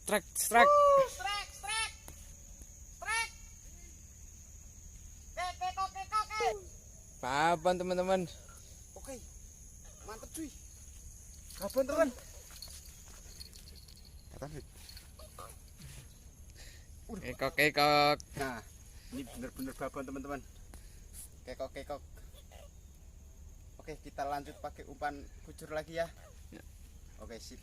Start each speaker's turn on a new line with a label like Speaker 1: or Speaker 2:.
Speaker 1: Strike, strike.
Speaker 2: Strike, strike. Strike. Oke.
Speaker 1: Papan teman-teman.
Speaker 2: Oke. Mantap cuy. Kapan teman?
Speaker 1: Kekok, kekok.
Speaker 2: Nah, ini bener-bener babon teman-teman. Kekok, kekok. Oke, kita lanjut pakai umpan kucur lagi ya. Oke, sip.